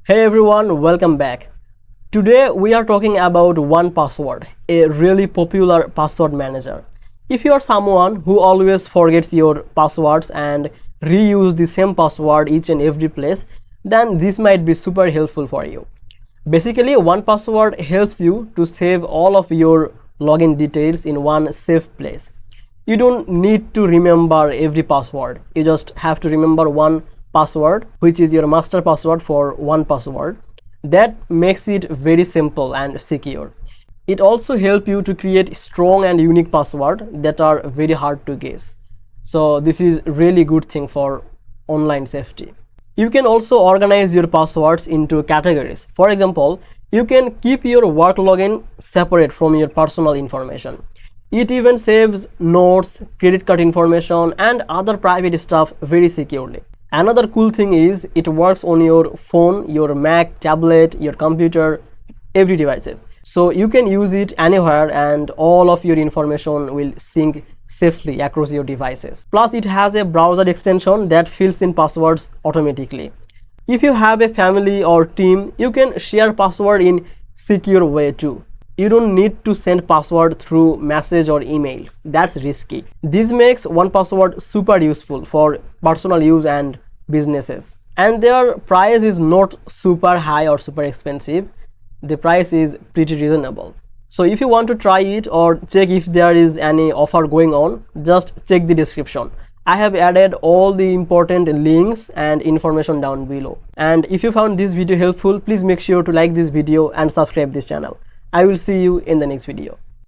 Hey everyone, welcome back. Today we are talking about 1Password, a really popular password manager. If you are someone who always forgets your passwords and reuse the same password each and every place, then this might be super helpful for you. Basically, 1Password helps you to save all of your login details in one safe place. You don't need to remember every password. You just have to remember one password, which is your master password for 1Password. That makes it very simple and secure. It also helps you to create strong and unique passwords that are very hard to guess. So this is really good thing for online safety. You can also organize your passwords into categories. For example, you can keep your work login separate from your personal information. It even saves notes, credit card information, and other private stuff very securely. Another cool thing is it works on your phone, your Mac, tablet, your computer, every devices. So you can use it anywhere and all of your information will sync safely across your devices. Plus it has a browser extension that fills in passwords automatically. If you have a family or team, you can share password in secure way too. You don't need to send password through message or emails. That's risky. This makes 1Password super useful for personal use and businesses. And their price is not super high or super expensive. The price is pretty reasonable. So if you want to try it or check if there is any offer going on, just check the description. I have added all the important links and information down below. And if you found this video helpful, please make sure to like this video and subscribe this channel. I will see you in the next video.